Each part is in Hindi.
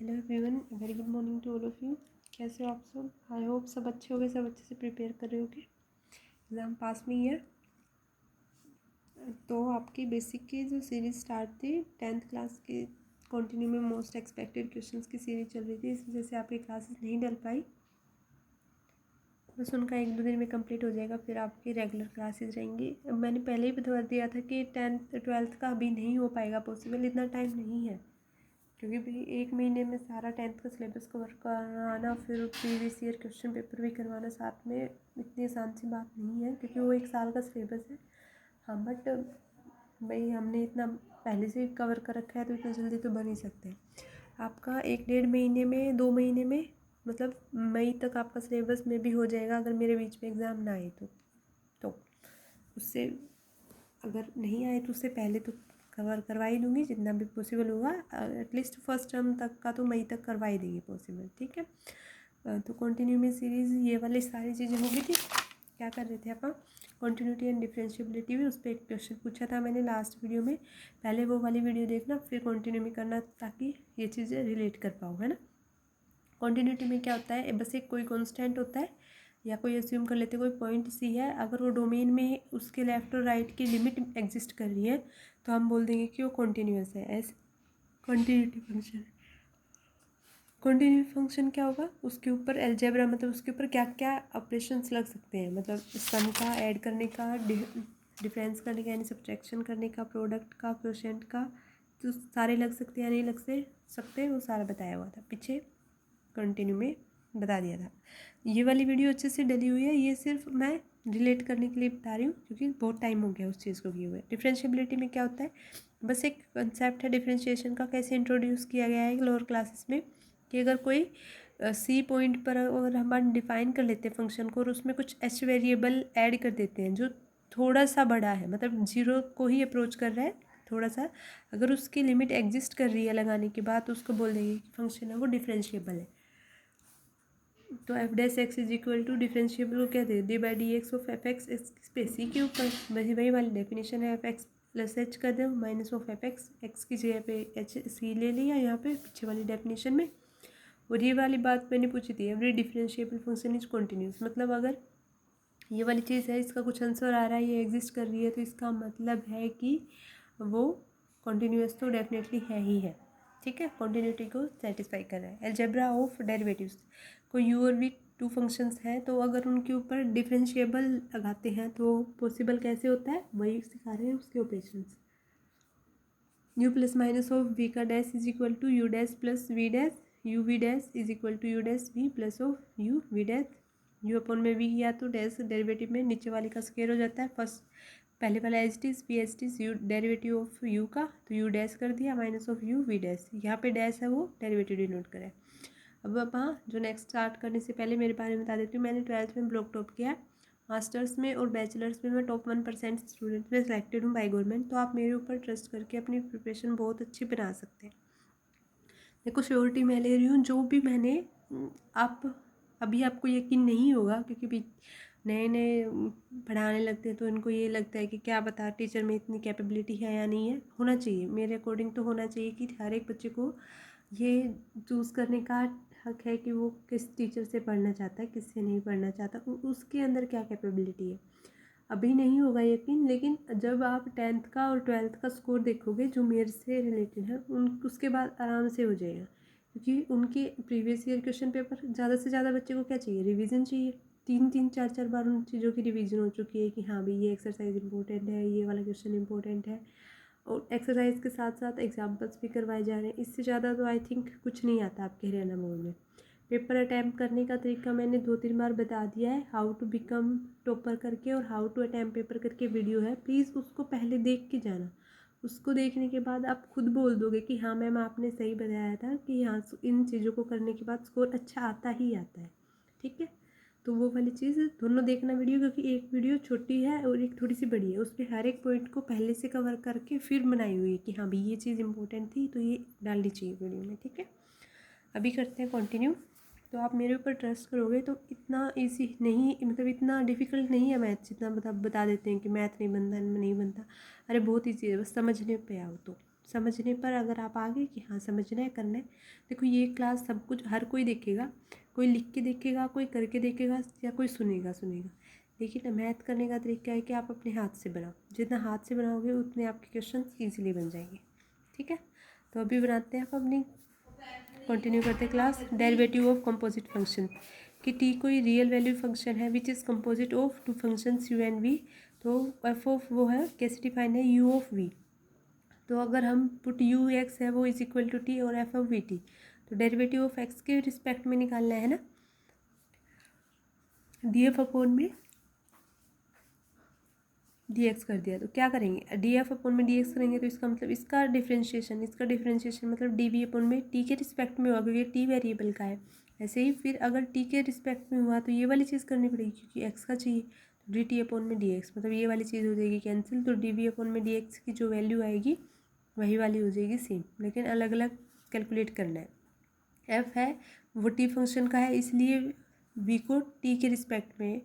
Hello everyone, very good morning to all of you. कैसे हो आप सब? आई होप सब अच्छे होंगे, सब अच्छे से प्रिपेयर कर रहे होगे, एग्ज़ाम पास में ही है। तो आपकी बेसिक की जो सीरीज़ स्टार्ट थी 10th क्लास की, कंटिन्यू में मोस्ट एक्सपेक्टेड क्वेश्चंस की सीरीज़ चल रही थी, इस वजह से आपकी क्लासेस नहीं डल पाई। बस उनका 1-2 दिन में कंप्लीट हो जाएगा, फिर आपकी रेगुलर क्लासेस रहेंगी। मैंने पहले ही बता दिया था कि 10th 12th का अभी नहीं हो पाएगा पॉसिबल, इतना टाइम नहीं है, क्योंकि भाई 1 महीने में सारा 10th का सिलेबस कवर करवाना, फिर प्रीवियस ईयर क्वेश्चन पेपर भी करवाना साथ में, इतनी आसान सी बात नहीं है, क्योंकि वो 1 साल का सिलेबस है। हाँ, बट भाई हमने इतना पहले से कवर कर रखा है, तो इतना जल्दी तो बन ही सकते हैं। आपका 1-1.5 महीने में, 2 महीने में, मतलब मई तक आपका सिलेबस में भी हो जाएगा, अगर मेरे बीच में एग्ज़ाम ना आए तो उससे अगर नहीं आए तो उससे पहले तो कवर करवा ही दूँगी, जितना भी पॉसिबल होगा। एटलीस्ट फर्स्ट टर्म तक का तो मई तक करवा ही देंगे पॉसिबल, ठीक है। तो कंटिन्यू में सीरीज़ ये वाली सारी चीज़ें हो गई थी। क्या कर रहे थे अपन? कंटिन्यूटी एंड डिफरेंशिएबिलिटी में उस पर एक क्वेश्चन पूछा था मैंने लास्ट वीडियो में, पहले वो वाली वीडियो देखना, फिर कंटिन्यू में करना, ताकि ये चीज़ें रिलेट कर पाओ, है ना। कंटिन्यूटी में क्या होता है, बस एक कोई कॉन्स्टेंट होता है, या कोई अस्यूम कर लेते कोई पॉइंट सी है, अगर वो डोमेन में उसके लेफ्ट और राइट की लिमिट एग्जिस्ट कर रही है तो हम बोल देंगे कि वो कॉन्टीन्यूअस है, as continuity function. Continuity function क्या होगा, उसके ऊपर अलजेब्रा, मतलब उसके ऊपर क्या क्या ऑपरेशंस लग सकते हैं, मतलब सम का, ऐड करने का, डिफरेंस करने का यानी सब्ट्रैक्शन करने का, प्रोडक्ट का, क्वोशिएंट का, तो सारे लग सकते हैं या नहीं लग सकते, वो सारा बताया हुआ था पीछे, कंटिन्यू में बता दिया था। ये वाली वीडियो अच्छे से डली हुई है, ये सिर्फ मैं रिलेट करने के लिए बता रही हूँ, क्योंकि बहुत टाइम हो गया उस चीज़ को किए हुए। डिफरेंशिएबिलिटी में क्या होता है, बस एक कंसेप्ट है डिफरेंशिएशन का, कैसे इंट्रोड्यूस किया गया है लोअर क्लासेस में, कि अगर कोई सी पॉइंट पर अगर हम डिफाइन कर लेते हैं फंक्शन को, और उसमें कुछ एच वेरिएबल ऐड कर देते हैं जो थोड़ा सा बड़ा है, मतलब 0 को ही अप्रोच कर रहा है थोड़ा सा, अगर उसकी लिमिट एग्जिस्ट कर रही है लगाने के बाद, तो उसको बोल देंगे कि फंक्शन है वो डिफरेंशिएबल है। तो f dash x is equal to differentiable को क्या दे, d by d x of f x space c के ऊपर, वही वाली डेफिनेशन है, एफ एक्स प्लस एच कर दो minus of f x, x की जगह पे एच सी ले लिया यहाँ पे पीछे वाली डेफिनेशन में। और ये वाली बात मैंने पूछी थी, every differentiable function is continuous, मतलब अगर ये वाली चीज़ है, इसका कुछ आंसर आ रहा है, ये एग्जिस्ट कर रही है, तो इसका मतलब है कि वो कॉन्टीन्यूस तो डेफिनेटली है ही है, ठीक है, कॉन्टीन्यूटी को सेटिस्फाई कर रहा है। अलजेब्रा ऑफ डेरिवेटिव्स, कोई यू और वी 2 फंक्शंस हैं, तो अगर उनके ऊपर डिफरेंशिएबल लगाते हैं तो पॉसिबल कैसे होता है, वही सिखा रहे हैं उसके operations. U plus minus of v का dash is equal to u dash plus v dash, u we dash is equal to u dash v plus of you we dash, u अपन में वी या तो डैश डेरिवेटिव में नीचे वाले का स्क्वायर हो जाता है, फर्स्ट पहले वाला H T V H T U derivative of U का, तो यू डैश कर दिया minus of you we dash, यहाँ पे डैश है वो डेरिवेटिव डिनोट करा है। अब हाँ, जो नेक्स्ट स्टार्ट करने से पहले मेरे बारे में बता देती हूँ, मैंने 12th में ब्लॉक टॉप किया, मास्टर्स में और बैचलर्स में मैं टॉप 1% स्टूडेंट में सिलेक्टेड हूँ बाय गवर्नमेंट, तो आप मेरे ऊपर ट्रस्ट करके अपनी प्रिपरेशन बहुत अच्छी बना सकते हैं। देखो श्योरिटी मैं ले रही हूँ, जो भी मैंने आप अभी आपको यकीन नहीं होगा, क्योंकि भी नए नए पढ़ाने लगते हैं तो इनको ये लगता है कि क्या बता टीचर में इतनी कैपेबिलिटी है या नहीं है, होना चाहिए मेरे अकॉर्डिंग तो होना चाहिए कि हर एक बच्चे को ये चूज़ करने का हक है कि वो किस टीचर से पढ़ना चाहता है, किससे नहीं पढ़ना चाहता, उसके अंदर क्या कैपेबिलिटी है। अभी नहीं होगा यकीन, लेकिन जब आप 10th का और 12th का स्कोर देखोगे जो मेरे से रिलेटेड है, उसके बाद आराम से हो जाएगा, क्योंकि उनके प्रीवियस ईयर क्वेश्चन पेपर ज़्यादा से ज़्यादा बच्चे को क्या चाहिए, रिवीजन चाहिए, 3-3 4-4 बार उन चीज़ों की रिवीजन हो चुकी है कि हाँ भाई ये एक्सरसाइज इंपॉर्टेंट है, ये वाला क्वेश्चन इंपॉर्टेंट है, और एक्सरसाइज के साथ साथ एग्जाम्पल्स भी करवाए जा रहे हैं। इससे ज़्यादा तो आई थिंक कुछ नहीं आता आपके हरियाणा बोर्ड में। पेपर अटैम्प्ट करने का तरीका मैंने 2-3 बार बता दिया है, हाउ टू बिकम टॉपर करके और हाउ टू अटैम्प्ट पेपर करके वीडियो है, प्लीज़ उसको पहले देख के जाना। उसको देखने के बाद आप खुद बोल दोगे कि हाँ मैम आपने सही बताया था कि हाँ इन चीज़ों को करने के बाद स्कोर अच्छा आता ही आता है, ठीक है। तो वो वाली चीज़ दोनों देखना वीडियो, क्योंकि एक वीडियो छोटी है और एक थोड़ी सी बड़ी है, उसमें हर एक पॉइंट को पहले से कवर करके फिर बनाई हुई है कि हाँ भाई ये चीज़ इंपॉर्टेंट थी तो ये डालनी चाहिए वीडियो में, ठीक है। अभी करते हैं कंटिन्यू। तो आप मेरे ऊपर ट्रस्ट करोगे तो इतना इजी नहीं, मतलब इतना डिफ़िकल्ट नहीं है मैथ, जितना बता देते हैं कि मैथ नहीं बनता, नहीं बनता। अरे बहुत ईजी है, बस समझने पे आओ तो समझने पर अगर आप आ गए कि हाँ समझना है, करना है, देखो ये क्लास सब कुछ हर कोई देखेगा, कोई लिख के देखेगा, कोई करके देखेगा, या कोई सुनेगा। लेकिन मैथ करने का तरीका है कि आप अपने हाथ से बनाओ, जितना हाथ से बनाओगे उतने आपके क्वेश्चन ईजिली बन जाएंगे। ठीक है, तो अभी बनाते हैं आप अपनी, कंटिन्यू करते हैं class. Derivative of composite function, कि टी कोई रियल वैल्यू फंक्शन है which is composite of two functions U and V. तो एफ ऑफ वो है, कैसे डिफाइन है, यू ऑफ वी। तो अगर हम पुट यू एक्स है वो इज इक्वल टू टी और एफ ऑफ वी टी, तो डेरिवेटिव ऑफ एक्स के रिस्पेक्ट में निकालना है ना, डी एफ अपॉन में डी एक्स कर दिया, तो क्या करेंगे, डी एफ अपॉन में डी एक्स करेंगे, तो इसका मतलब इसका डिफरेंशिएशन मतलब डी वी अपॉन में टी के रिस्पेक्ट में होगा, क्योंकि टी वेरिएबल का है। ऐसे ही फिर अगर टी के रिस्पेक्ट में हुआ तो ये वाली चीज़ करनी पड़ेगी, क्योंकि एक्स का चाहिए, तो डी टी अपॉन में डी एक्स, मतलब ये वाली चीज़ हो जाएगी कैंसिल, तो डी वी अपॉन में डी एक्स की जो वैल्यू आएगी वही वाली हो जाएगी सेम, लेकिन अलग अलग कैलकुलेट करना है। एफ है वो टी फंक्शन का है, इसलिए वी को टी के रिस्पेक्ट में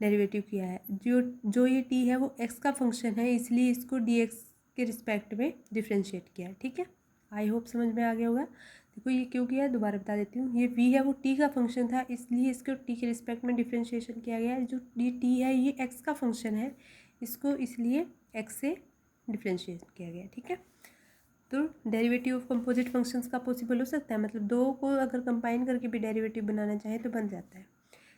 डेरिवेटिव किया है। जो ये टी है वो एक्स का फंक्शन है, इसलिए इसको डी एक्स के रिस्पेक्ट में डिफ्रेंशिएट किया है। ठीक है, आई होप समझ में आ गया होगा। देखो ये क्यों किया है, दोबारा बता देती हूँ। ये वी है वो टी का फंक्शन था, इसलिए इसको टी के रिस्पेक्ट में डिफ्रेंशिएशन किया गया है। जो ये टी है ये एक्स का फंक्शन है, इसको इसलिए एक्स से डिफ्रेंशिएट किया गया है। ठीक है, तो डेरिवेटिव ऑफ कंपोजिट फंक्शंस का पॉसिबल हो सकता है, मतलब दो को अगर कंबाइन करके भी डेरिवेटिव बनाना चाहे तो बन जाता है।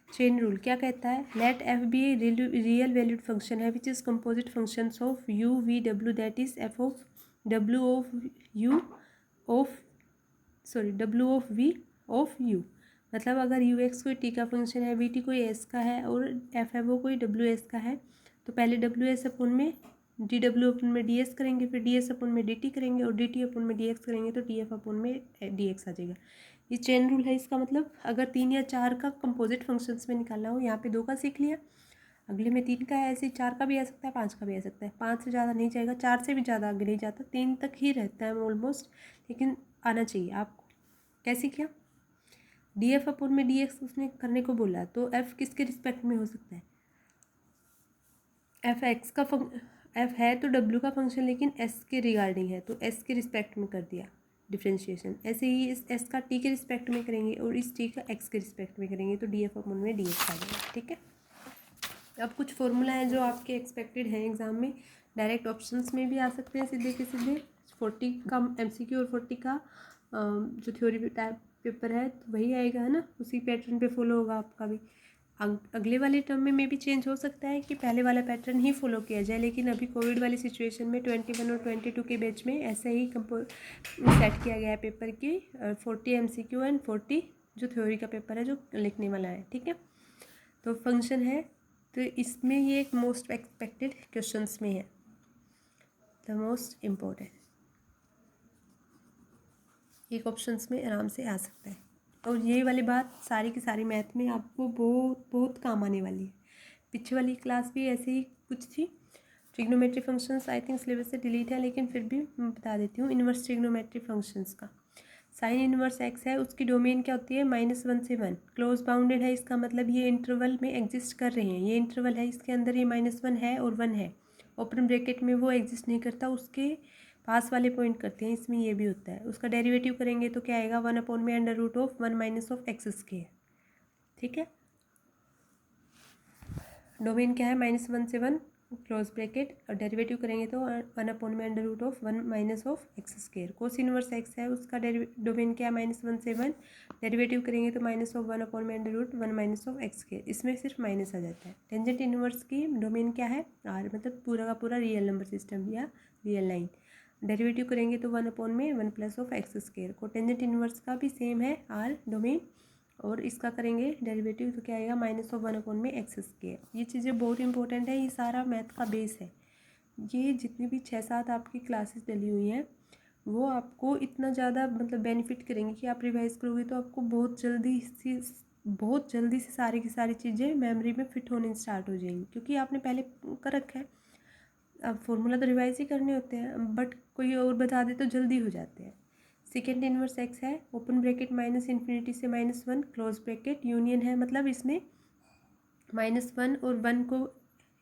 चेन रूल क्या कहता है, late F B a real valued function है which is composite functions of you V W, that is F of W of you of W of we of you. मतलब अगर यू एक्स कोई टी का फंक्शन है, वी टी कोई एस का है और एफ है वो कोई डब्ल्यू एस का है, तो पहले डब्ल्यू एस अपन में डी डब्ल्यू अपन में डी एस करेंगे, फिर डी एस अपन में डी टी करेंगे और डी टी अपन में डी एक्स करेंगे, तो डी एफ अपन में डी एक्स आ जाएगा। ये चेन रूल है, इसका मतलब अगर 3 या 4 का कंपोजिट फंक्शंस में निकालना हो, यहाँ पे 2 का सीख लिया, अगले में 3 का है, ऐसे 4 का भी आ सकता है, 5 का भी आ सकता है। 5 से ज़्यादा नहीं जाएगा, 4 से भी ज़्यादा आगे नहीं जाता, 3 तक ही रहता है ऑलमोस्ट, लेकिन आना चाहिए आपको। कैसे किया, डी एफ अपन में डी एक्स उसने करने को बोला, तो एफ किसके रिस्पेक्ट में हो सकता है, एफ एक्स का एफ है तो डब्ल्यू का फंक्शन, लेकिन एस के रिगार्डिंग है, तो एस के रिस्पेक्ट में कर दिया डिफ्रेंशिएशन। ऐसे ही इस एस का टी के रिस्पेक्ट में करेंगे और इस टी का एक्स के रिस्पेक्ट में करेंगे, तो डी एफ अपन में डी एक्स आ जाएगा। ठीक है, अब कुछ फॉर्मूला हैं जो आपके एक्सपेक्टेड हैं एग्जाम में, डायरेक्ट ऑप्शंस में भी आ सकते हैं सीधे के सीधे। 40 का एमसीक्यू और 40 का जो थ्योरी टाइप पेपर है, तो वही आएगा, है ना, उसी पैटर्न पे फॉलो होगा आपका भी। अगले वाले टर्म में भी चेंज हो सकता है कि पहले वाला पैटर्न ही फॉलो किया जाए, लेकिन अभी कोविड वाली सिचुएशन में 21 और 22 के बैच में ऐसे ही सेट किया गया है पेपर की 40 एमसीक्यू एंड 40 जो थ्योरी का पेपर है जो लिखने वाला है। ठीक है, तो फंक्शन है, तो इसमें ये एक मोस्ट एक्सपेक्टेड क्वेश्चंस में है, द मोस्ट इम्पोर्टेंट, एक ऑप्शंस में आराम से आ सकता है। और ये वाली बात सारी की सारी मैथ में आपको बहुत बहुत काम आने वाली है। पीछे वाली क्लास भी ऐसे ही कुछ थी, trigonometry functions I think syllabus से डिलीट है, लेकिन फिर भी मैं बता देती हूँ। इनवर्स ट्रिग्नोमेट्री फंक्शंस का साइन इनवर्स एक्स है, उसकी डोमेन क्या होती है, -1 से 1, क्लोज बाउंडेड है, इसका मतलब ये इंटरवल में एग्जिस्ट कर रहे हैं, ये इंटरवल है, इसके अंदर ये -1 है और 1 है, ओपन ब्रैकेट में वो एग्जिस्ट नहीं करता, उसके पास वाले पॉइंट करते हैं, इसमें ये भी होता है। उसका डेरिवेटिव करेंगे तो क्या आएगा, 1/√(1 - x²। ठीक है, डोमेन क्या है, -1 से 1 क्लोज ब्रैकेट, और डेरिवेटिव करेंगे तो 1/√(1 - x²। कोस इनवर्स एक्स है, उसका डोमेन क्या है, -1 से 1, डेरिवेटिव करेंगे तो -1/√(1 - x²। इसमें सिर्फ माइनस आ जाता है। टेंजेंट इनवर्स की डोमेन क्या है, आर, मतलब पूरा का पूरा रियल नंबर सिस्टम या रियल लाइन। डेरिवेटिव करेंगे तो 1/(1 + x²। कोटेंजेंट इनवर्स का भी सेम है, आर डोमेन, और इसका करेंगे डेरिवेटिव तो क्या आएगा, -1/(में x²। ये चीज़ें बहुत इंपॉर्टेंट है, ये सारा मैथ का बेस है। ये जितनी भी 6-7 आपकी क्लासेस डली हुई हैं वो आपको इतना ज़्यादा मतलब बेनिफिट करेंगे कि आप रिवाइज करोगे तो आपको बहुत जल्दी से सारी की सारी चीज़ें मेमोरी में फिट होने स्टार्ट हो जाएंगी, क्योंकि आपने पहले कर रखा है। अब फॉर्मूला तो रिवाइज ही करने होते हैं, बट कोई और बता दे तो जल्दी हो जाते हैं। सेकेंड इनवर्स एक्स है, ओपन ब्रैकेट -∞ से -1 क्लोज ब्रैकेट, यूनियन है, मतलब इसमें -1 और 1 को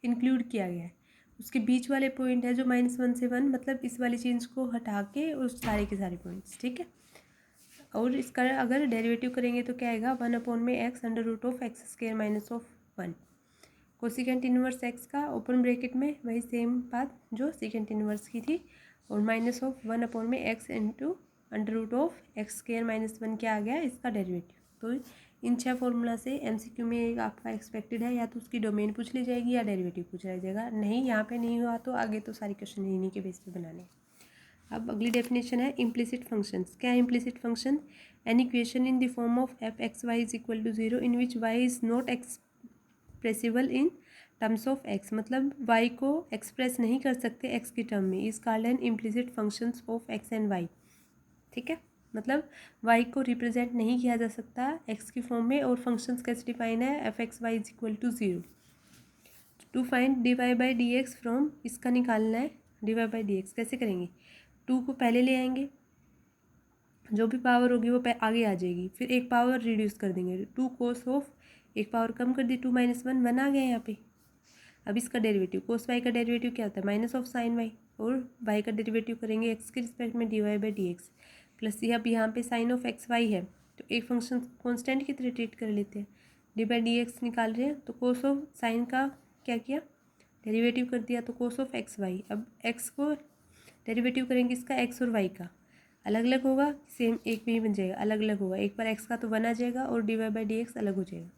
इंक्लूड किया गया है, उसके बीच वाले पॉइंट है जो -1 से 1, मतलब इस वाली चीज़ को हटा के उस सारे के सारे पॉइंट्स, ठीक है। और इसका अगर डेरिवेटिव करेंगे तो क्या आएगा, 1/x √(x²-1). Cosecant inverse x का ओपन ब्रैकेट में वही सेम बात जो सेकेंट इनवर्स की थी, और -1/x इंटू √(x²-1) क्या आ गया इसका डेरिवेटिव। तो इन 6 फॉर्मूला से एमसीक्यू में एक आपका एक्सपेक्टेड है, या तो उसकी डोमेन पूछ ली जाएगी या डेरिवेटिव पूछ लिया जाएगा। नहीं, यहाँ पे नहीं हुआ तो आगे तो सारे क्वेश्चन इन्हीं के बेस पे बनाने हैं। अब अगली डेफिनेशन है इम्प्लिसिट फंक्शंस। क्या है implicit function? An equation in the form of f(x, y) = 0 in which y is not expressible in terms of x, मतलब y को एक्सप्रेस नहीं कर सकते x की टर्म में, is called an implicit functions of x and y। ठीक है, मतलब y को रिप्रेजेंट नहीं किया जा सकता x की फॉर्म में, और फंक्शंस कैसे डिफाइन है, f(x, y) = 0। To find dy/dx from, इसका निकालना है dy/dx। कैसे करेंगे, 2 को पहले ले आएंगे, जो भी पावर होगी वो आगे आ जाएगी, फिर एक पावर रिड्यूस कर देंगे, 2 cos ऑफ, एक पावर कम कर दी, 2 - 1 आ गया यहाँ पे। अब इसका डेरिवेटिव, cos y का डेरिवेटिव क्या होता है, -sin y, और y का डेरिवेटिव करेंगे x के रिस्पेक्ट में dy/dx प्लस ये, अब यहाँ पे sin ऑफ x y है तो एक फंक्शन कांस्टेंट की तरह ट्रीट कर लेते हैं, dy/dx निकाल रहे हैं तो cos ऑफ sin का क्या किया, डेरिवेटिव कर दिया, तो cos ऑफ x y। अब x को डेरिवेटिव करेंगे इसका x और y का, अलग अलग होगा सेम एक में ही बन जाएगा, अलग अलग होगा, एक बार x का तो 1 आ जाएगा और dy/dx अलग हो जाएगा।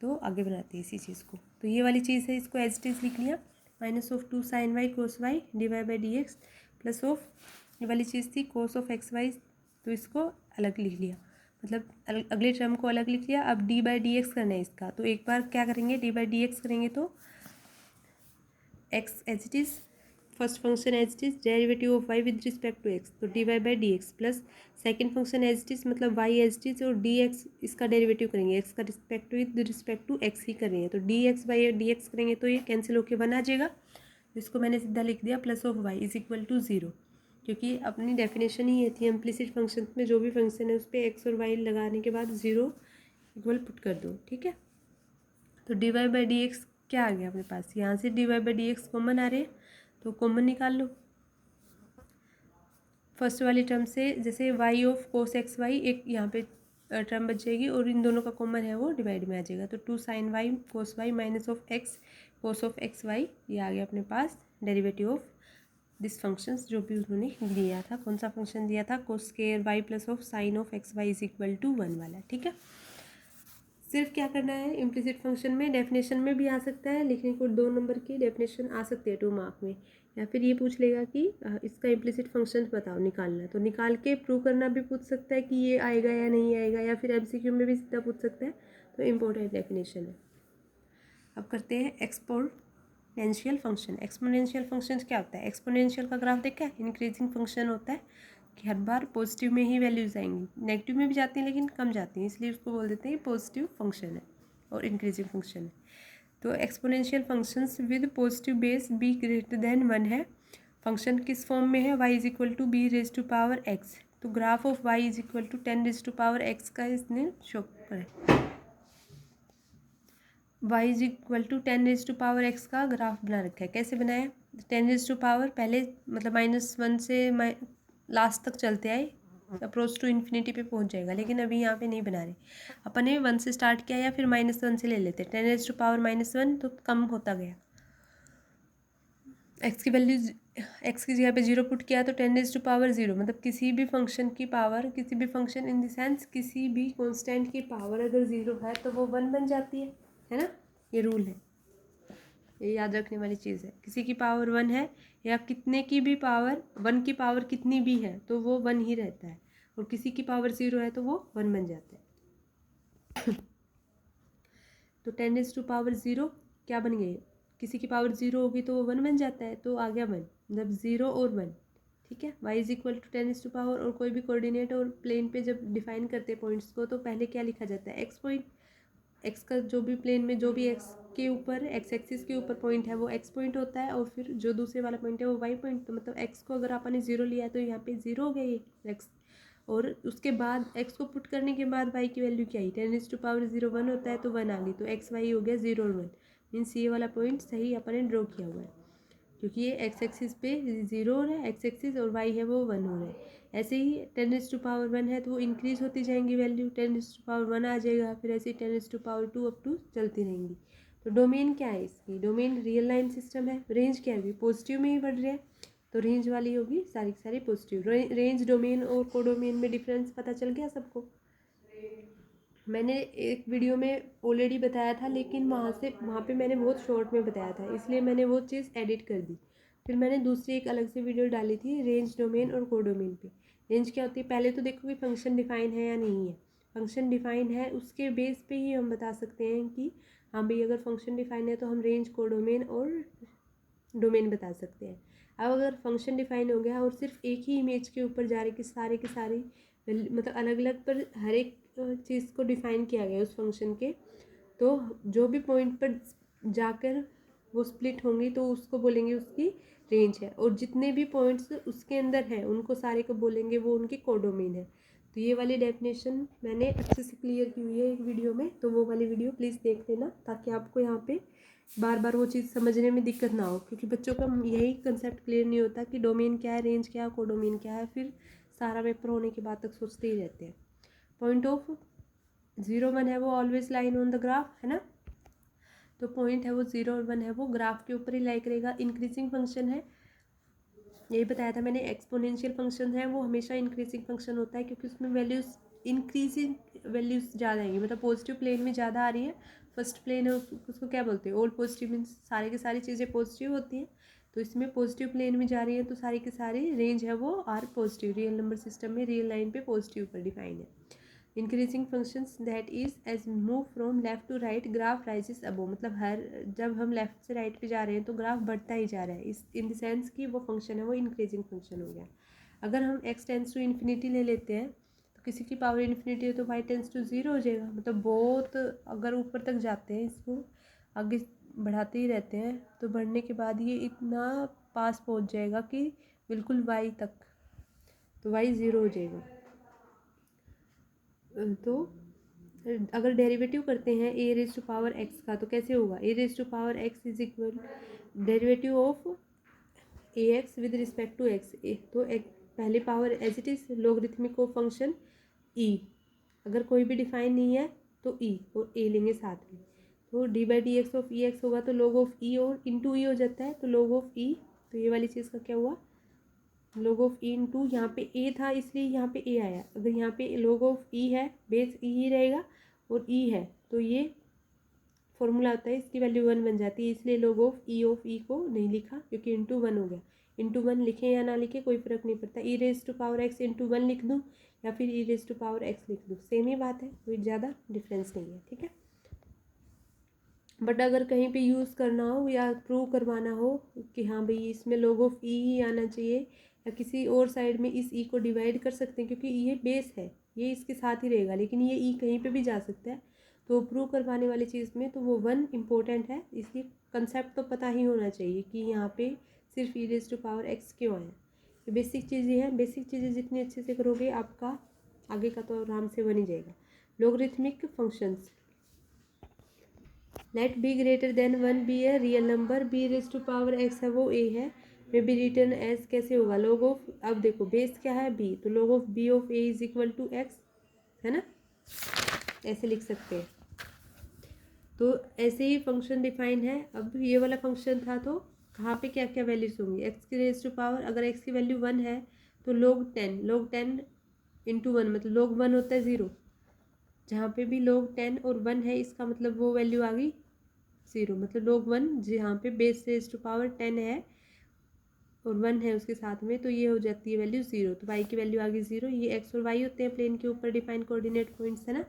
तो आगे बनाते हैं इसी चीज़ को, तो ये वाली चीज़ है, इसको एज इट इज लिख लिया, -2 sin y cos y dy/dx plus of, ये वाली चीज़ थी cos ऑफ x y, तो इसको अलग लिख लिया, मतलब अगले टर्म को अलग लिख लिया। अब d/dx करना है इसका, तो एक बार क्या करेंगे, d/dx करेंगे तो x as it is, first function as it is, derivative of y with respect to x, तो dy/dx plus second function as it is, मतलब y एज इट इज़, और dx इसका डेरिवेटिव करेंगे, x का respect with respect to x ही कर रहे हैं, तो dx/dx करेंगे तो ये कैंसिल होकर 1 आ जाएगा, इसको मैंने सीधा लिख दिया प्लस ऑफ y = 0, क्योंकि अपनी डेफिनेशन ही ये थी, इम्प्लिसिट फंक्शन में जो भी फंक्शन है उस पर x और y लगाने के बाद 0 इक्वल पुट कर दो, ठीक है। तो dy/dx क्या आ गया अपने पास, यहाँ से dy/dx कॉमन आ रहे हैं तो कॉमन निकाल लो। फर्स्ट वाली टर्म से जैसे y of cos x y एक यहाँ पे टर्म बच जाएगी, और इन दोनों का कॉमन है वो डिवाइड में आ जाएगा, तो 2 sin y cos y minus of x cos of x y, ये आ गया अपने पास डेरिवेटिव ऑफ दिस फंक्शंस जो भी उन्होंने दिया था, कौन सा फंक्शन दिया था, cos square y plus of sine of x y = 1 वाला, ठीक है। सिर्फ क्या करना है, इम्प्लिसिट फंक्शन में डेफिनेशन में भी आ सकता है, लिखने को 2 नंबर की डेफिनेशन आ सकती है 2 मार्क में, या फिर ये पूछ लेगा कि इसका इम्प्लिसिट फंक्शन बताओ, निकालना, तो निकाल के प्रूव करना भी पूछ सकता है कि ये आएगा या नहीं आएगा, या फिर एमसीक्यू में भी सीधा पूछ सकता है, तो इम्पोर्टेंट डेफिनेशन है। अब करते हैं एक्सपोनेंशियल फंक्शन। एक्सपोनेंशियल फंक्शन क्या होता है, एक्सपोनेंशियल का ग्राफ देखा है, इंक्रीजिंग फंक्शन होता है कि हर बार पॉजिटिव में ही वैल्यूज आएंगी, नेगेटिव में भी जाती हैं लेकिन कम जाती हैं, इसलिए उसको बोल देते हैं पॉजिटिव फंक्शन है और इंक्रीजिंग फंक्शन है। तो exponential functions with positive base b greater than 1 है, फंक्शन किस फॉर्म में है, y = b⁻x, तो ग्राफ ऑफ y = 10⁻x का इसने शो करें, y = 10⁻x का ग्राफ बना रखा है। कैसे बनाया, 10⁻, पहले मतलब -1 से लास्ट तक चलते आए, अप्रोच टू इन्फिनिटी पे पहुंच जाएगा, लेकिन अभी यहाँ पे नहीं बना रहे, अपन ने 1 से स्टार्ट किया या फिर -1 से ले लेते, 10⁻−1 तो कम होता गया, x की वैल्यू x की जगह पे 0 पुट किया तो 10⁻0, मतलब किसी भी फंक्शन की पावर, किसी भी फंक्शन इन द सेंस किसी भी कांस्टेंट की पावर अगर 0 है तो वो 1 बन जाती है ना, ये रूल है, ये याद रखने वाली चीज़ है। किसी की पावर 1 है या कितने की भी पावर, 1 की पावर कितनी भी है तो वो 1 ही रहता है, और किसी की पावर 0 है तो वो 1 बन जाता है। तो 10⁻0 क्या बन गए, किसी की पावर 0 होगी तो वो 1 बन जाता है, तो आ गया 1, मतलब 0 और 1, ठीक है। y = 10⁻, और कोई भी कोऑर्डिनेट और प्लेन पे जब डिफाइन करते हैं पॉइंट्स को तो पहले क्या लिखा जाता है, x पॉइंट, x का जो भी प्लेन में जो भी x के ऊपर, x एक्सिस के ऊपर पॉइंट है वो x पॉइंट होता है, और फिर जो दूसरे वाला पॉइंट है वो y पॉइंट, तो मतलब x को अगर आपने 0 लिया है तो यहाँ पे 0 हो गया ये x, और उसके बाद x को पुट करने के बाद y की वैल्यू क्या आई, 10⁻0 1 होता है तो 1 आ गई, तो x y हो गया 0 और 1, मीन्स ये वाला पॉइंट सही अपन ने ड्रॉ किया हुआ है, क्योंकि ये एक्स एक्सिस पे 0 हो रहा है एक्स एक्सिस, और वाई है वो 1 हो रहा है। ऐसे ही 10⁻1 है तो वो इंक्रीज होती जाएंगी वैल्यू, 10⁻1 आ जाएगा, फिर ऐसे ही 10⁻2 अप टू चलती रहेंगी। तो डोमेन क्या है इसकी, डोमेन रियल लाइन सिस्टम है। रेंज क्या है, पॉजिटिव में ही बढ़ रहा है, तो रेंज वाली होगी सारी की सारी पॉजिटिव। रेंज डोमेन और कोडोमेन में डिफरेंस पता चल गया सबको। मैंने एक वीडियो में ऑलरेडी बताया था, लेकिन वहाँ पे मैंने बहुत शॉर्ट में बताया था, इसलिए मैंने वो चीज़ एडिट कर दी। फिर मैंने दूसरी एक अलग से वीडियो डाली थी रेंज डोमेन और कोडोमेन पे। रेंज क्या होती है, पहले तो देखो कि फंक्शन डिफाइन है या नहीं है। फंक्शन डिफाइन है, उसके बेस पे ही हम बता सकते हैं कि हाँ भाई अगर फंक्शन डिफाइन है तो हम रेंज कोडोमेन और डोमेन बता सकते हैं। अब अगर फंक्शन डिफाइन हो गया और सिर्फ एक ही इमेज के ऊपर जा रहे कि सारे के सारी मतलब अलग अलग पर हर एक चीज़ को डिफाइन किया गया उस फंक्शन के, तो जो भी पॉइंट पर जाकर वो स्प्लिट होंगी तो उसको बोलेंगे उसकी रेंज है, और जितने भी पॉइंट्स उसके अंदर हैं उनको सारे को बोलेंगे वो उनकी कोडोमेन है। तो ये वाली डेफिनेशन मैंने अच्छे से क्लियर की हुई है एक वीडियो में, तो वो वाली वीडियो प्लीज़ देख लेना ताकि आपको यहाँ पे बार बार वो चीज़ समझने में दिक्कत ना हो, क्योंकि बच्चों का यही कंसेप्ट क्लियर नहीं होता कि डोमेन क्या है, रेंज क्या है, कोडोमेन क्या है, फिर सारा पेपर होने के बाद तक सोचते ही रहते हैं। पॉइंट ऑफ 0 1 है वो always line on the graph, है ना। तो पॉइंट है वो 0 और 1 है वो ग्राफ के ऊपर ही लाई करेगा। इंक्रीजिंग फंक्शन है, यही बताया था मैंने। एक्सपोनेंशियल फंक्शन है वो हमेशा इंक्रीजिंग फंक्शन होता है, क्योंकि उसमें वैल्यूज इंक्रीजिंग वैल्यूज ज़्यादा आएंगी, मतलब पॉजिटिव प्लेन में ज़्यादा आ रही है। फर्स्ट प्लेन है उसको क्या बोलते हैं, ऑल पॉजिटिव मीन्स सारी की सारी चीज़ें पॉजिटिव होती हैं, तो इसमें पॉजिटिव प्लेन में जा रही है तो सारी की सारी रेंज है वो are positive. Real number system में रियल लाइन पे पॉजिटिव पर डिफाइन है। Increasing functions that is as move from left to right graph rises above, मतलब हर जब हम लेफ्ट से राइट पे जा रहे हैं तो ग्राफ बढ़ता ही जा रहा है, इस इन द सेंस कि वो फंक्शन है वो इंक्रीजिंग फंक्शन हो गया। अगर हम x टेंस टू इन्फिनिटी ले लेते हैं तो किसी की पावर इन्फिनिटी है तो y टेंस टू 0 हो जाएगा, मतलब बहुत अगर ऊपर तक जाते हैं इसको आगे बढ़ाते ही रहते हैं तो बढ़ने के बाद ये इतना पास पहुंच जाएगा कि बिल्कुल y तक, तो y 0 हो जाएगा। तो अगर डेरिवेटिव करते हैं a raise to power x का तो कैसे होगा, a raise to power x is equal derivative of a x with respect to x. तो एक पहले power as it is logarithmic of function e, अगर कोई भी डिफाइन नहीं है तो ई और ए लेंगे साथ में, तो D by d x of E x होगा तो log ऑफ ई और इंटू ई हो जाता है, तो log ऑफ ई, तो ये वाली चीज़ का क्या हुआ log ऑफ ई इंटू यहाँ पे ए था इसलिए यहाँ पे ए आया। अगर यहाँ पे log ऑफ ई है बेस ई ही रहेगा और ई है तो ये फॉर्मूला होता है इसकी वैल्यू 1 बन जाती है, इसलिए log ऑफ ई को नहीं लिखा क्योंकि इंटू 1 हो गया। इंटू 1 लिखें या ना लिखें कोई फ़र्क नहीं पड़ता, e raise to power x into 1 लिख दूँ या फिर e raise to power x लिख दूँ, सेम ही बात है, कोई ज़्यादा डिफरेंस नहीं है, ठीक है। बट अगर कहीं पे यूज़ करना हो या प्रूव करवाना हो कि हाँ भाई इसमें log ऑफ ई ही आना चाहिए या किसी और साइड में इस ई को डिवाइड कर सकते हैं क्योंकि ये बेस है ये इसके साथ ही रहेगा, लेकिन ये ई कहीं पे भी जा सकता है, तो प्रूव करवाने वाली चीज़ में तो वो 1 इम्पोर्टेंट है, इसलिए कंसेप्ट तो पता ही होना चाहिए कि यहाँ पे सिर्फ ई रेज टू पावर एक्स क्यों आया। ये बेसिक चीज़ें हैं, बेसिक चीज़ें जितनी अच्छे से करोगे आपका आगे का तो आराम से बन ही जाएगा। Logarithmic functions, let b greater than 1 b है real number, b raise to power x है वो ए है, मे बी रिटर्न एज कैसे होगा log ऑफ, अब देखो बेस क्या है बी, तो log of B of A is equal to X, है ना, ऐसे लिख सकते हैं। तो ऐसे ही फंक्शन डिफाइन है। अब ये वाला फंक्शन था तो कहाँ पे क्या क्या वैल्यूज होंगी, एक्स की रेज टू पावर, अगर एक्स की वैल्यू 1 है तो log 10 इंटू 1 मतलब log 1 होता है 0, जहाँ पे भी log 10 और 1 है इसका मतलब वो वैल्यू आ गई 0, मतलब log 1 जहाँ पे बेस रेज टू पावर 10 है और 1 है उसके साथ में तो ये हो जाती है वैल्यू 0, तो y की वैल्यू आ गई 0। ये x और y होते हैं प्लेन के ऊपर डिफाइन कोऑर्डिनेट पॉइंट्स, है ना।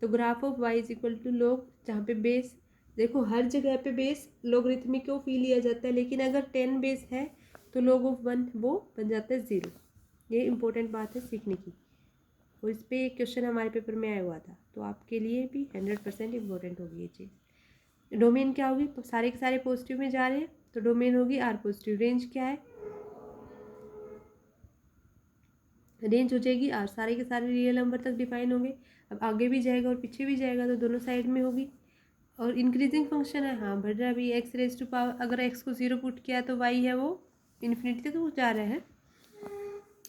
तो graph of y is equal to log, जहाँ पे बेस देखो हर जगह पे बेस लोगरिथमिक ऑफ ही लिया जाता है, लेकिन अगर 10 बेस है तो log ऑफ 1 वो बन जाता है 0। ये इंपॉर्टेंट बात है सीखने की, और इस पर एक क्वेश्चन हमारे पेपर में आया हुआ था, तो आपके लिए भी 100% इम्पोर्टेंट होगी ये चीज़। डोमेन क्या होगी, तो सारे के सारे पॉजिटिव में जा रहे हैं तो डोमेन होगी आर पॉजिटिव। रेंज क्या है, रेंज हो जाएगी आर, सारे के सारे रियल नंबर तक डिफाइन होंगे, अब आगे भी जाएगा और पीछे भी जाएगा तो दोनों साइड में होगी। और इंक्रीजिंग फंक्शन है, हाँ बढ़ रहा है अभी। एक्स रेज टू पावर, अगर एक्स को 0 पुट किया तो वाई है वो इन्फिनिटी तक तो जा रहा है।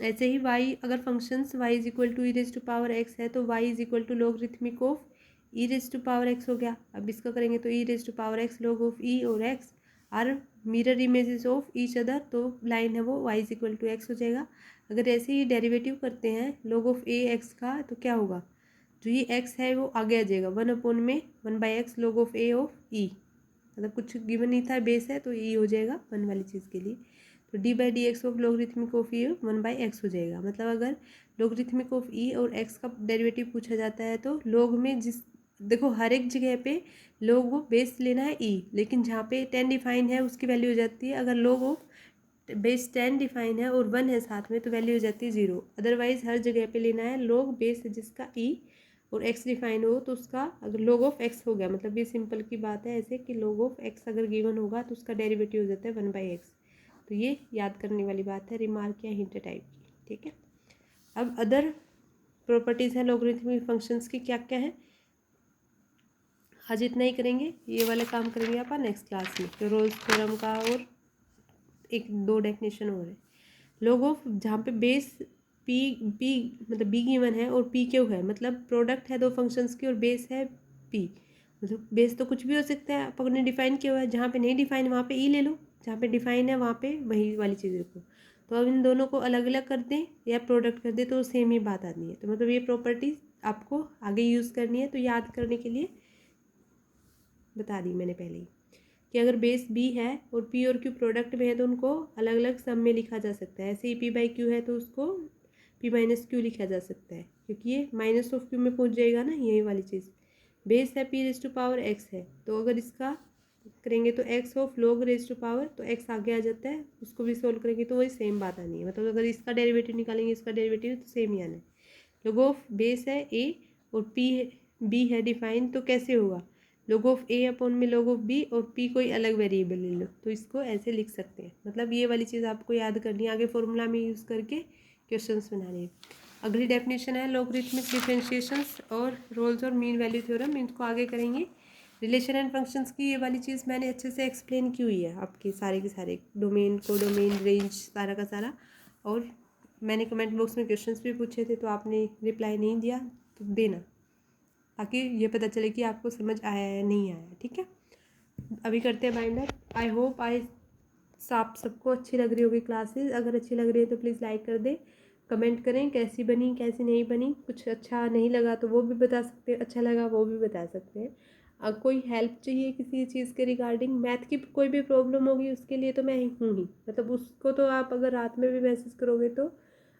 ऐसे ही वाई अगर functions y is equal to e raise to power x है तो y is equal to logarithmic of e raise to power x हो गया। अब इसका करेंगे तो e raise to power x log of e और x are mirror images of each other, तो लाइन है वो y is equal to x हो जाएगा। अगर ऐसे ही डेरिवेटिव करते हैं लॉग ऑफ ए एक्स का तो क्या होगा, जो ये एक्स है वो आगे आ जाएगा 1 में 1/x log of a of e, मतलब कुछ गिवन नहीं था बेस है तो ई हो जाएगा 1 वाली चीज़ के लिए। तो d/dx of logarithmic of E 1/x हो जाएगा। मतलब अगर लॉगरिथमिक ऑफ ई और x का डेरिवेटिव पूछा जाता है तो लॉग में जिस, देखो हर एक जगह पे लॉग वो बेस लेना है ई, लेकिन जहाँ पे 10 डिफाइन है उसकी वैल्यू हो जाती है, अगर लॉग ऑफ बेस 10 डिफाइन है और 1 है साथ में तो वैल्यू हो जाती है 0। अदरवाइज हर जगह पे लेना है लॉग बेस जिसका ई और एक्स डिफाइन हो तो उसका, अगर log ऑफ एक्स हो गया मतलब ये सिंपल की बात है ऐसे कि log ऑफ एक्स अगर गिवन होगा तो उसका डेरिवेटिव हो जाता है 1/x। तो ये याद करने वाली बात है, रिमार्क या हिंट टाइप की, ठीक है। अब अदर प्रॉपर्टीज़ हैं लॉगरिथमिक फंक्शंस की, क्या क्या है आज इतना ही करेंगे, ये वाले काम करेंगे अपन नेक्स्ट क्लास में, तो रोल्स थ्योरम का और 1-2 डेफिनेशन और है। log ऑफ जहाँ पे बेस पी मतलब बी गिवन है और पी क्यू है, मतलब प्रोडक्ट है दो फंक्शंस की और बेस है पी, मतलब बेस तो कुछ भी हो सकता है अपन ने डिफाइन किया हुआ है, जहाँ पे नहीं डिफाइन वहाँ पे ई ले लो, जहाँ पे डिफाइन है वहाँ पे वही वाली चीज़ रखो। तो अब इन दोनों को अलग अलग कर दें या प्रोडक्ट कर दें तो सेम ही बात आनी है। तो मतलब ये प्रॉपर्टीज आपको आगे यूज़ करनी है, तो याद करने के लिए बता दी मैंने पहले ही कि अगर बेस बी है और पी और क्यू प्रोडक्ट में है तो उनको अलग अलग सम में लिखा जा सकता है। ऐसे ही पी बाई क्यू है तो उसको पी माइनस क्यू लिखा जा सकता है, क्योंकि ये माइनस ऑफ क्यू में पहुंच जाएगा ना, यही वाली चीज़। बेस है P raise to power x है, तो अगर इसका करेंगे तो X of log raise to power, तो एक्स आगे आ जाता है, उसको भी सोल्व करेंगे तो वही सेम बात आनी है। मतलब अगर इसका डेरिवेटिव निकालेंगे इसका डेरिवेटिव तो सेम ही आना है। लॉग ऑफ बेस है ए और पी बी है डिफाइन, तो कैसे होगा, log ऑफ ए अपॉन में log ऑफ बी और पी कोई अलग वेरिएबल ले लो तो इसको ऐसे लिख सकते हैं। मतलब ये वाली चीज़ आपको याद करनी है, आगे फॉर्मूला में यूज़ करके क्वेश्चंस बनाने हैं। अगली डेफिनेशन है लॉगरिथमिक डिफरेंशिएशंस और रोल्स और मीन वैल्यू थ्योरम, इनको आगे करेंगे। रिलेशन एंड फंक्शंस की ये वाली चीज़ मैंने अच्छे से एक्सप्लेन की हुई है आपके सारे के सारे डोमेन को, डोमेन रेंज सारा का सारा। और मैंने कमेंट बॉक्स में क्वेश्चंस भी पूछे थे तो आपने रिप्लाई नहीं दिया, तो देना ताकि ये पता चले कि आपको समझ आया है नहीं आया, ठीक है। अभी करते हैं बाइंडर। आई होप आप सबको अच्छी लग रही होगी क्लासेस। अगर अच्छी लग रही है तो प्लीज़ लाइक कर दें, कमेंट करें कैसी बनी कैसी नहीं बनी, कुछ अच्छा नहीं लगा तो वो भी बता सकते हैं, अच्छा लगा वो भी बता सकते हैं। कोई हेल्प चाहिए किसी चीज़ के रिगार्डिंग, मैथ की कोई भी प्रॉब्लम होगी उसके लिए तो मैं हूँ ही, मतलब उसको तो आप अगर रात में भी मैसेज करोगे तो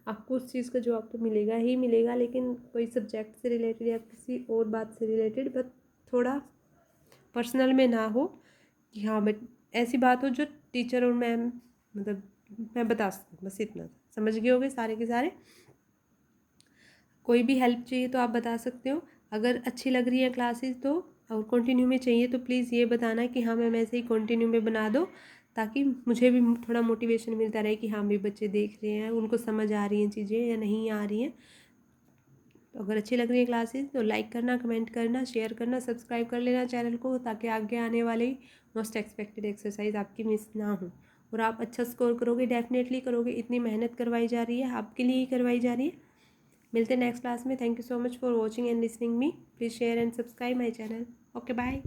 आपको उस चीज़ का जवाब तो मिलेगा ही मिलेगा। लेकिन कोई सब्जेक्ट से रिलेटेड या किसी और बात से रिलेटेड बट थोड़ा पर्सनल में ना हो, कि हाँ बट ऐसी बात हो जो टीचर और मैम मतलब मैं बता सकूँ, बस इतना समझ गए होगे सारे के सारे। कोई भी हेल्प चाहिए तो आप बता सकते हो। अगर अच्छी लग रही है क्लासेस तो और कंटिन्यू में चाहिए तो प्लीज़ ये बताना कि हाँ मैम ऐसे ही कंटिन्यू में बना दो, ताकि मुझे भी थोड़ा मोटिवेशन मिलता रहे कि हाँ भी बच्चे देख रहे हैं, उनको समझ आ रही हैं चीज़ें या नहीं आ रही हैं। तो अगर अच्छी लग रही है क्लासेस तो लाइक करना, कमेंट करना, शेयर करना, सब्सक्राइब कर लेना चैनल को, ताकि आगे आने वाले मोस्ट एक्सपेक्टेड एक्सरसाइज आपकी मिस ना हो और आप अच्छा स्कोर करोगे, डेफिनेटली करोगे। इतनी मेहनत करवाई जा रही है आपके लिए ही करवाई जा रही है। मिलते हैं नेक्स्ट क्लास में। Thank you so much for watching and listening me. Please share and subscribe my channel. Okay bye.